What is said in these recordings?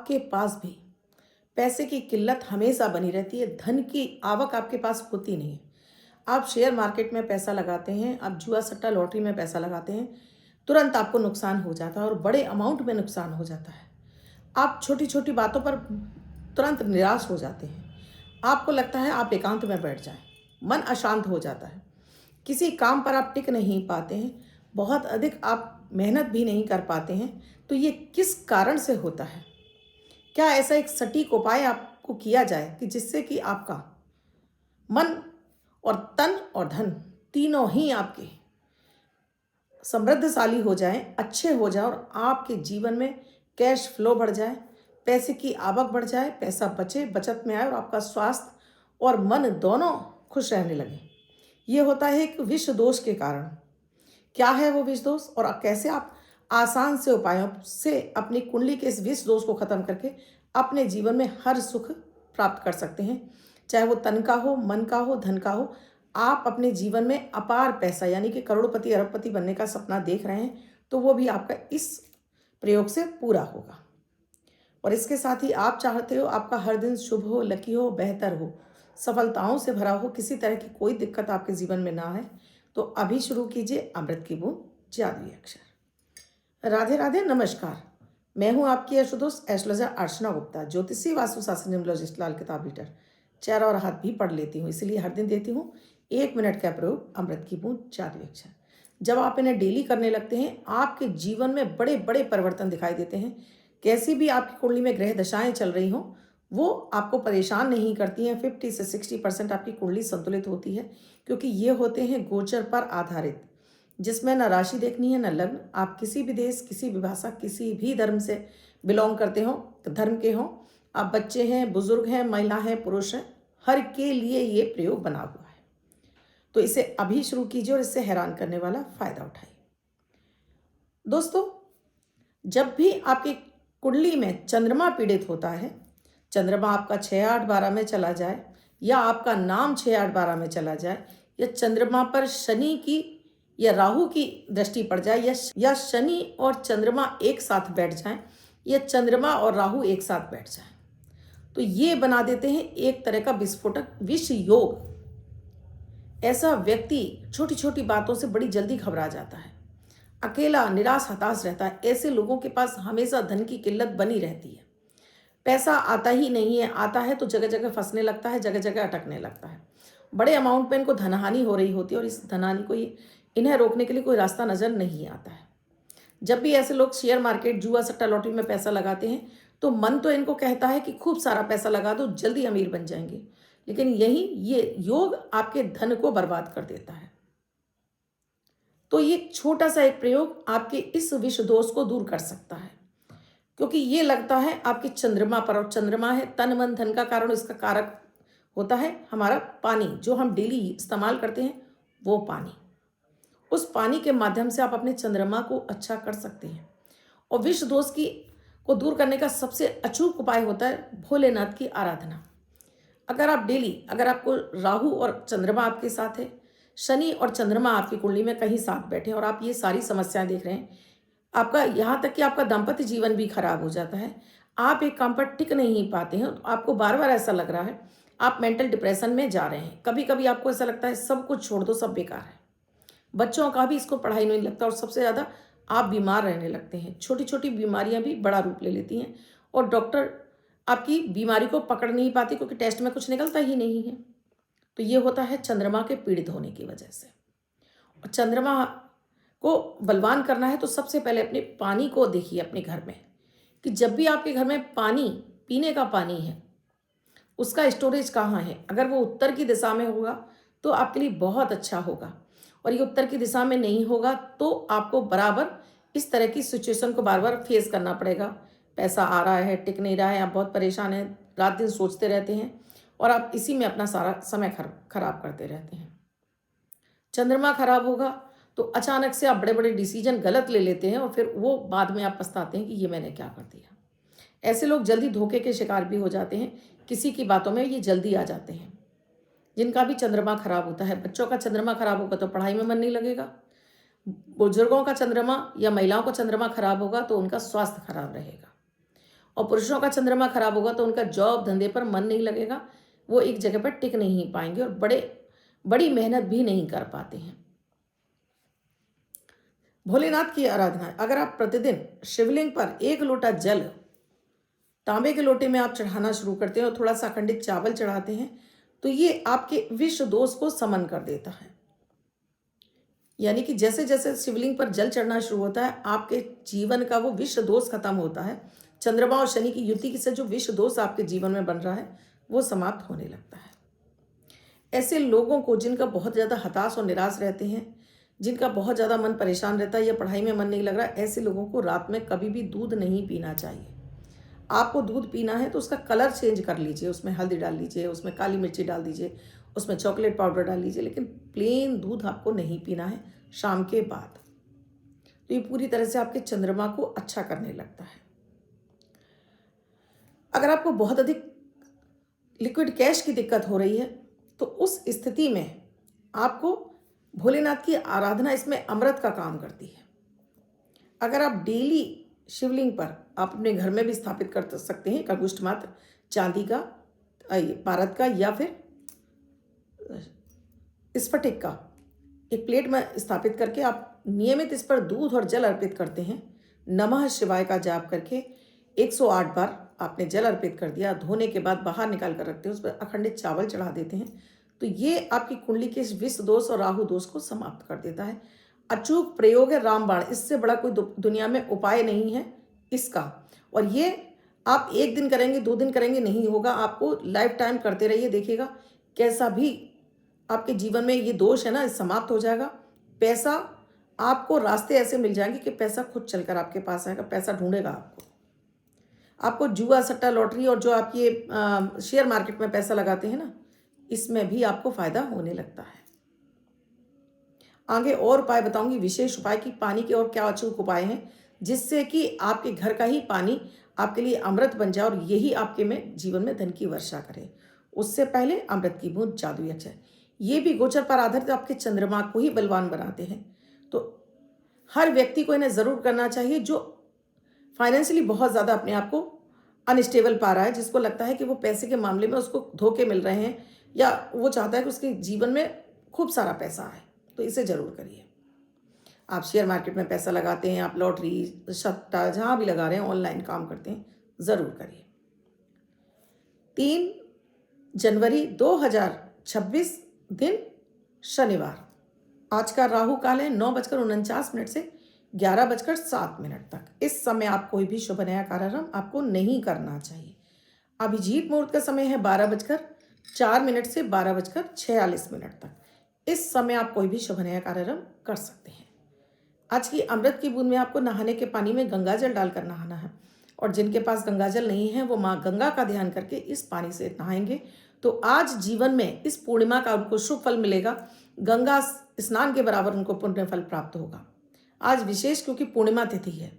आपके पास भी पैसे की किल्लत हमेशा बनी रहती है, धन की आवक आपके पास होती नहीं है। आप शेयर मार्केट में पैसा लगाते हैं, आप जुआ सट्टा लॉटरी में पैसा लगाते हैं, तुरंत आपको नुकसान हो जाता है और बड़े अमाउंट में नुकसान हो जाता है। आप छोटी-छोटी बातों पर तुरंत निराश हो जाते हैं। आपको लगता है आप एकांत में बैठ जाएँ, मन अशांत हो जाता है। किसी काम पर आप टिक नहीं पाते हैं, बहुत अधिक आप मेहनत भी नहीं कर पाते हैं, तो ये किस कारण से होता है? क्या ऐसा एक सटीक उपाय आपको किया जाए कि जिससे कि आपका मन और तन और धन तीनों ही आपके समृद्धशाली हो जाएँ, अच्छे हो जाएँ और आपके जीवन में कैश फ्लो बढ़ जाए, पैसे की आवक बढ़ जाए, पैसा बचे, बचत में आए और आपका स्वास्थ्य और मन दोनों खुश रहने लगें। ये होता है एक विष दोष के कारण। क्या है वो विष दोष और कैसे आप आसान से उपायों से अपनी कुंडली के इस विष दोष को खत्म करके अपने जीवन में हर सुख प्राप्त कर सकते हैं, चाहे वो तन का हो, मन का हो, धन का हो। आप अपने जीवन में अपार पैसा यानी कि करोड़पति अरबपति बनने का सपना देख रहे हैं, तो वो भी आपका इस प्रयोग से पूरा होगा। और इसके साथ ही आप चाहते हो आपका हर दिन शुभ हो, लकी हो, बेहतर हो, सफलताओं से भरा हो, किसी तरह की कोई दिक्कत आपके जीवन में ना आए, तो अभी शुरू कीजिए अमृत की बूंद जादुई अक्षर। राधे राधे, नमस्कार। मैं हूं आपकी एस्ट्रोदोस्त एस्ट्रोलॉजर अर्चना गुप्ता, ज्योतिषी वास्तुशास्त्र न्यूमरोलॉजिस्ट, लाल किताब रीडर। चेहरा और हाथ भी पढ़ लेती हूँ, इसलिए हर दिन देती हूँ 1 मिनट का प्रयोग अमृत की बूंद जादुई अक्षर। जब आप इन्हें डेली करने लगते हैं, आपके जीवन में बड़े बड़े परिवर्तन दिखाई देते हैं। कैसी भी आपकी कुंडली में ग्रह दशाएं चल रही हों, वो आपको परेशान नहीं करती हैं। 50 से 60% आपकी कुंडली संतुलित होती है, क्योंकि ये होते हैं गोचर पर आधारित, जिसमें न राशि देखनी है न लग्न। आप किसी भी देश, किसी भी भाषा, किसी भी धर्म से बिलोंग करते हो, धर्म के हो, आप बच्चे हैं, बुजुर्ग हैं, महिला हैं, पुरुष हैं, हर के लिए ये प्रयोग बना हुआ है। तो इसे अभी शुरू कीजिए और इससे हैरान करने वाला फायदा उठाइए। दोस्तों, जब भी आपकी कुंडली में चंद्रमा पीड़ित होता है, चंद्रमा आपका 6, 8, 12 में चला जाए, या आपका नाम 6, 8, 12 में चला जाए, या चंद्रमा पर शनि की या राहु की दृष्टि पड़ जाए, या शनि और चंद्रमा एक साथ बैठ जाएं, या चंद्रमा और राहु एक साथ बैठ जाएं, तो ये बना देते हैं एक तरह का विस्फोटक विष योग। ऐसा व्यक्ति छोटी छोटी बातों से बड़ी जल्दी घबरा जाता है, अकेला, निराश, हताश रहता है। ऐसे लोगों के पास हमेशा धन की किल्लत बनी रहती है। पैसा आता ही नहीं है, आता है तो जगह जगह फंसने लगता है, जगह जगह अटकने लगता है। बड़े अमाउंट में इनको धनहानि हो रही होती है और इस धनहानि को इन्हें रोकने के लिए कोई रास्ता नजर नहीं आता है। जब भी ऐसे लोग शेयर मार्केट, जुआ सट्टा लॉटरी में पैसा लगाते हैं, तो मन तो इनको कहता है कि खूब सारा पैसा लगा दो, जल्दी अमीर बन जाएंगे, लेकिन ये योग आपके धन को बर्बाद कर देता है। तो ये छोटा सा एक प्रयोग आपके इस विष दोष को दूर कर सकता है, क्योंकि ये लगता है आपके चंद्रमा पर, और चंद्रमा है तन मन धन का कारण। इसका कारक होता है हमारा पानी, जो हम डेली इस्तेमाल करते हैं, वो पानी। उस पानी के माध्यम से आप अपने चंद्रमा को अच्छा कर सकते हैं। और विष दोष की को दूर करने का सबसे अचूक उपाय होता है भोलेनाथ की आराधना। अगर आप डेली, अगर आपको राहु और चंद्रमा आपके साथ है, शनि और चंद्रमा आपकी कुंडली में कहीं साथ बैठे और आप ये सारी समस्याएं देख रहे हैं, आपका यहाँ तक कि आपका दाम्पत्य जीवन भी खराब हो जाता है, आप एक काम पर टिक नहीं पाते हैं, तो आपको बार बार ऐसा लग रहा है आप मेंटल डिप्रेशन में जा रहे हैं, कभी कभी आपको ऐसा लगता है सब कुछ छोड़ दो, सब बेकार है, बच्चों का भी इसको पढ़ाई नहीं लगता, और सबसे ज़्यादा आप बीमार रहने लगते हैं। छोटी छोटी बीमारियां भी बड़ा रूप ले लेती हैं और डॉक्टर आपकी बीमारी को पकड़ नहीं पाती, क्योंकि टेस्ट में कुछ निकलता ही नहीं है। तो ये होता है चंद्रमा के पीड़ित होने की वजह से। और चंद्रमा को बलवान करना है तो सबसे पहले अपने पानी को देखिए अपने घर में, कि जब भी आपके घर में पानी, पीने का पानी है, उसका स्टोरेज कहाँ है। अगर वो उत्तर की दिशा में होगा तो आपके लिए बहुत अच्छा होगा, और ये उत्तर की दिशा में नहीं होगा तो आपको बराबर इस तरह की सिचुएशन को बार बार फेस करना पड़ेगा। पैसा आ रहा है, टिक नहीं रहा है, आप बहुत परेशान हैं, रात दिन सोचते रहते हैं और आप इसी में अपना सारा समय खराब करते रहते हैं। चंद्रमा खराब होगा तो अचानक से आप बड़े बड़े डिसीजन गलत ले लेते हैं और फिर वो बाद में आप पछताते हैं कि ये मैंने क्या कर दिया। ऐसे लोग जल्दी धोखे के शिकार भी हो जाते हैं, किसी की बातों में ये जल्दी आ जाते हैं। जिनका भी चंद्रमा खराब होता है, बच्चों का चंद्रमा खराब होगा तो पढ़ाई में मन नहीं लगेगा, बुजुर्गों का चंद्रमा या महिलाओं का चंद्रमा खराब होगा तो उनका स्वास्थ्य खराब रहेगा। और पुरुषों का चंद्रमा खराब होगा तो उनका जॉब धंधे पर मन नहीं लगेगा, वो एक जगह पर टिक नहीं पाएंगे और बड़ी मेहनत भी नहीं कर पाते हैं। भोलेनाथ की आराधना, अगर आप प्रतिदिन शिवलिंग पर 1 लोटा जल तांबे के लोटे में आप चढ़ाना शुरू करते हैं और थोड़ा सा अखंडित चावल चढ़ाते हैं, तो ये आपके विष दोष को समन कर देता है। यानी कि जैसे जैसे शिवलिंग पर जल चढ़ना शुरू होता है, आपके जीवन का वो विष दोष खत्म होता है। चंद्रमा और शनि की युति से जो विष दोष आपके जीवन में बन रहा है, वो समाप्त होने लगता है। ऐसे लोगों को जिनका बहुत ज़्यादा हताश और निराश रहते हैं, जिनका बहुत ज़्यादा मन परेशान रहता है या पढ़ाई में मन नहीं लग रहा, ऐसे लोगों को रात में कभी भी दूध नहीं पीना चाहिए। आपको दूध पीना है तो उसका कलर चेंज कर लीजिए, उसमें हल्दी डाल लीजिए, उसमें काली मिर्ची डाल दीजिए, उसमें चॉकलेट पाउडर डाल लीजिए, लेकिन प्लेन दूध आपको नहीं पीना है शाम के बाद। तो ये पूरी तरह से आपके चंद्रमा को अच्छा करने लगता है। अगर आपको बहुत अधिक लिक्विड कैश की दिक्कत हो रही है तो उस स्थिति में आपको भोलेनाथ की आराधना इसमें अमृत का काम करती है। अगर आप डेली शिवलिंग पर आप अपने घर में भी स्थापित कर सकते हैं, एक अगुष्ट मात्र चांदी का, पारद का या फिर स्फटिक का एक प्लेट में स्थापित करके आप नियमित इस पर दूध और जल अर्पित करते हैं। नमः शिवाय का जाप करके 108 बार आपने जल अर्पित कर दिया, धोने के बाद बाहर निकाल कर रखते हैं, उस पर अखंडित चावल चढ़ा देते हैं, तो ये आपकी कुंडली के विष दोष और राहु दोष को समाप्त कर देता है। अचूक प्रयोग है रामबाण, इससे बड़ा कोई दुनिया में उपाय नहीं है इसका। और ये आप 1 दिन करेंगे 2 दिन करेंगे नहीं होगा, आपको लाइफ टाइम करते रहिए, देखिएगा कैसा भी आपके जीवन में ये दोष है ना, समाप्त हो जाएगा। पैसा आपको रास्ते ऐसे मिल जाएंगे कि पैसा खुद चलकर आपके पास आएगा, पैसा ढूंढेगा आपको जुआ सट्टा लॉटरी और जो आप ये शेयर मार्केट में पैसा लगाते हैं ना, इसमें भी आपको फायदा होने लगता है। आगे और उपाय बताऊंगी, विशेष उपाय की पानी के और क्या अचूक उपाय हैं जिससे कि आपके घर का ही पानी आपके लिए अमृत बन जाए और यही आपके में जीवन में धन की वर्षा करे। उससे पहले अमृत की बूंद जादुई अक्षर, ये भी गोचर पर आधारित आपके चंद्रमा को ही बलवान बनाते हैं। तो हर व्यक्ति को इन्हें ज़रूर करना चाहिए जो फाइनेंशियली बहुत ज़्यादा अपने आप को अनस्टेबल पा रहा है, जिसको लगता है कि वो पैसे के मामले में उसको धोखे मिल रहे हैं या वो चाहता है कि उसके जीवन में खूब सारा पैसा आए, तो इसे ज़रूर करिए। आप शेयर मार्केट में पैसा लगाते हैं, आप लॉटरी सट्टा जहाँ भी लगा रहे हैं, ऑनलाइन काम करते हैं, ज़रूर करिए। 3 जनवरी 2026 दिन शनिवार, आज का राहु काल है 9:49 से 11:07 तक। इस समय आप कोई भी शुभ नया कार्यक्रम आपको नहीं करना चाहिए। अभिजीत मुहूर्त का समय है 12:04 से 12:46 तक। इस समय आप कोई भी शुभ नया कार्यक्रम कर सकते हैं। आज की अमृत की बूंद में आपको नहाने के पानी में गंगाजल डालकर नहाना है, और जिनके पास गंगाजल नहीं है वो माँ गंगा का ध्यान करके इस पानी से नहाएंगे तो आज जीवन में इस पूर्णिमा का उनको शुभ फल मिलेगा। गंगा स्नान के बराबर उनको पुण्य फल प्राप्त होगा। आज विशेष क्योंकि पूर्णिमा तिथि है,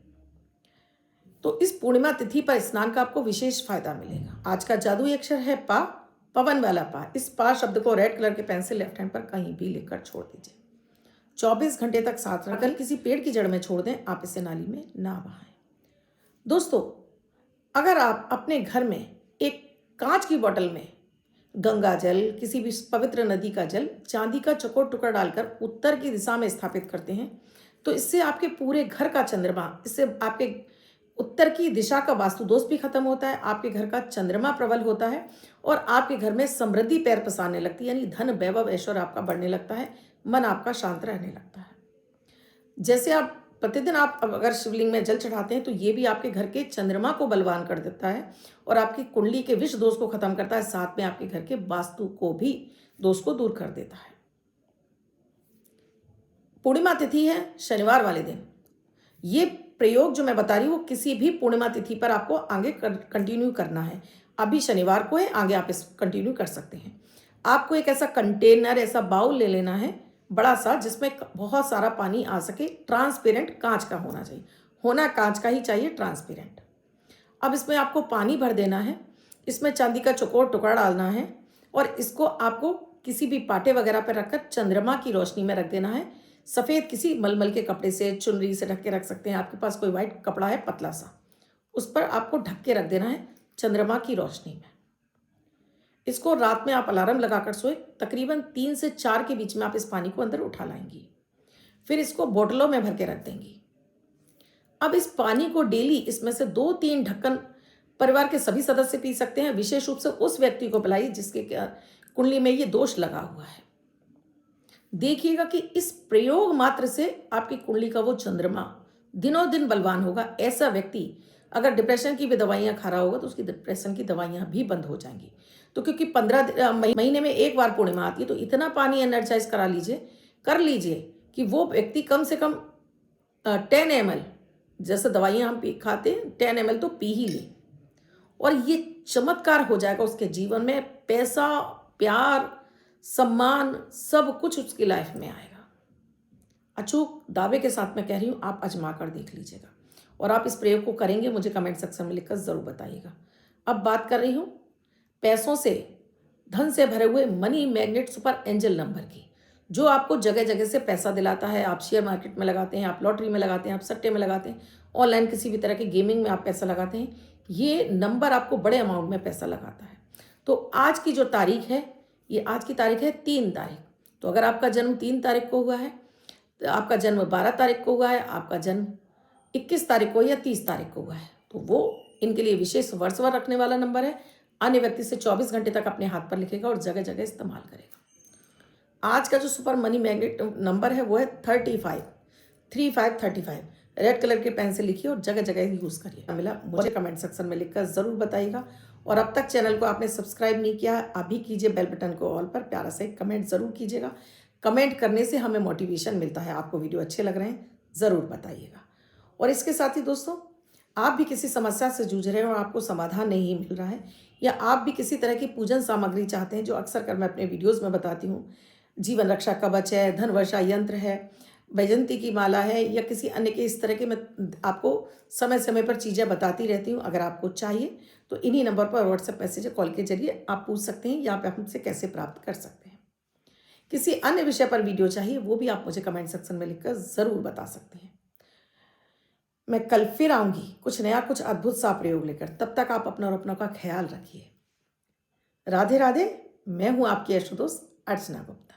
तो इस पूर्णिमा तिथि पर स्नान का आपको विशेष फायदा मिलेगा। आज का जादुई अक्षर है पा, पवन वाला पा। इस पा शब्द को रेड कलर के पेन से लेफ्ट हैंड पर कहीं भी लिखकर छोड़ दीजिए। 24 घंटे तक साथ रखकर किसी पेड़ की जड़ में छोड़ दें, आप इसे नाली में ना बहाएं। दोस्तों, अगर आप अपने घर में एक कांच की बोतल में गंगा जल, किसी भी पवित्र नदी का जल, चांदी का चौकोर टुकड़ा डालकर उत्तर की दिशा में स्थापित करते हैं, तो इससे आपके पूरे घर का चंद्रमा, इससे आपके उत्तर की दिशा का वास्तु दोष भी खत्म होता है, आपके घर का चंद्रमा प्रबल होता है और आपके घर में समृद्धि पैर पसारने लगती है, यानी धन वैभव ऐश्वर्य आपका बढ़ने लगता है, मन आपका शांत रहने लगता है। जैसे आप प्रतिदिन आप अगर शिवलिंग में जल चढ़ाते हैं तो ये भी आपके घर के चंद्रमा को बलवान कर देता है और आपकी कुंडली के विष दोष को खत्म करता है, साथ में आपके घर के वास्तु को भी दोष को दूर कर देता है। पूर्णिमा तिथि है शनिवार वाले दिन। ये प्रयोग जो मैं बता रही हूँ वो किसी भी पूर्णिमा तिथि पर आपको आगे कंटिन्यू करना है। अभी शनिवार को है, आगे आप इस कंटिन्यू कर सकते हैं। आपको एक ऐसा कंटेनर, ऐसा बाउल ले लेना है बड़ा सा, जिसमें बहुत सारा पानी आ सके। ट्रांसपेरेंट कांच का होना चाहिए, होना कांच का ही चाहिए, ट्रांसपेरेंट। अब इसमें आपको पानी भर देना है, इसमें चांदी का चौकोर टुकड़ा डालना है और इसको आपको किसी भी पाटे वगैरह पर रखकर चंद्रमा की रोशनी में रख देना है। सफ़ेद किसी मलमल के कपड़े से, चुनरी से ढक के रख सकते हैं। आपके पास कोई वाइट कपड़ा है पतला सा, उस पर आपको ढक के रख देना है चंद्रमा की रोशनी में। इसको रात में आप अलार्म लगाकर सोए, तकरीबन 3 से 4 के बीच में आप इस पानी को अंदर उठा लाएंगी। फिर इसको बोतलों में भर के रख देंगी। अब इस पानी को डेली इसमें से 2-3 ढक्कन परिवार के सभी सदस्य पी सकते हैं। विशेष रूप से उस व्यक्ति को पिलाइए जिसके कुंडली में ये दोष लगा हुआ है। देखिएगा कि इस प्रयोग मात्र से आपकी कुंडली का वो चंद्रमा दिनों दिन बलवान होगा। ऐसा व्यक्ति अगर डिप्रेशन की भी दवाइयां खा रहा होगा तो उसकी डिप्रेशन की दवाइयां भी बंद हो जाएंगी। तो क्योंकि 15 महीने में एक बार पूर्णिमा आती है, तो इतना पानी एनर्जाइज कर लीजिए कि वो व्यक्ति कम से कम 10 ml, जैसे दवाइयां हम खाते हैं 10 ml तो पी ही ले, और ये चमत्कार हो जाएगा उसके जीवन में। पैसा, प्यार, सम्मान, सब कुछ उसकी लाइफ में आएगा। अचूक दावे के साथ मैं कह रही हूँ, आप आजमा कर देख लीजिएगा और आप इस प्रयोग को करेंगे, मुझे कमेंट सेक्शन में लिखकर ज़रूर बताइएगा। अब बात कर रही हूँ पैसों से, धन से भरे हुए money magnet super angel number की, जो आपको जगह जगह से पैसा दिलाता है। आप शेयर मार्केट में लगाते हैं, आप लॉटरी में लगाते हैं, आप सट्टे में लगाते हैं, ऑनलाइन किसी भी तरह की गेमिंग में आप पैसा लगाते हैं, ये नंबर आपको बड़े अमाउंट में पैसा लगाता है। तो आज की जो तारीख है, ये आज की तारीख है 3 तारीख। तो अगर आपका जन्म 3 तारीख को हुआ है, तो आपका जन्म 12 तारीख को हुआ है, आपका जन्म 21 तारीख को या 30 तारीख को हुआ है, तो वो इनके लिए विशेष वर्षवार रखने वाला नंबर है। अन्य व्यक्ति से 24 घंटे तक अपने हाथ पर लिखेगा और जगह जगह इस्तेमाल करेगा। आज का जो सुपर मनी मैग्नेट नंबर है वो है 35 रेड कलर के पेन से लिखिए और जगह जगह यूज़ करिए। मिला मुझे कमेंट सेक्शन में लिखकर ज़रूर बताइएगा। और अब तक चैनल को आपने सब्सक्राइब नहीं किया, अभी कीजिए, बेल बटन को ऑल पर प्यारा से कमेंट ज़रूर कीजिएगा। कमेंट करने से हमें मोटिवेशन मिलता है। आपको वीडियो अच्छे लग रहे हैं ज़रूर बताइएगा। और इसके साथ ही दोस्तों, आप भी किसी समस्या से जूझ रहे हैं और आपको समाधान नहीं मिल रहा है, या आप भी किसी तरह की पूजन सामग्री चाहते हैं, जो अक्सर कर मैं अपने वीडियोज़ में बताती हूँ, जीवन रक्षा कवच है, धन वर्षा यंत्र है, वैजंती की माला है, या किसी अन्य के इस तरह के मैं आपको समय समय पर चीज़ें बताती रहती हूँ। अगर आपको चाहिए तो इन्हीं नंबर पर व्हाट्सएप मैसेज या कॉल के जरिए आप पूछ सकते हैं, या आप हमसे कैसे प्राप्त कर सकते हैं। किसी अन्य विषय पर वीडियो चाहिए, वो भी आप मुझे कमेंट सेक्शन में लिखकर ज़रूर बता सकते हैं। मैं कल फिर आऊँगी कुछ नया, कुछ अद्भुत सा प्रयोग लेकर। तब तक आप अपना और अपनों का ख्याल रखिए। राधे राधे। मैं हूँ आपकी अष्ट दोस्त अर्चना गुप्ता।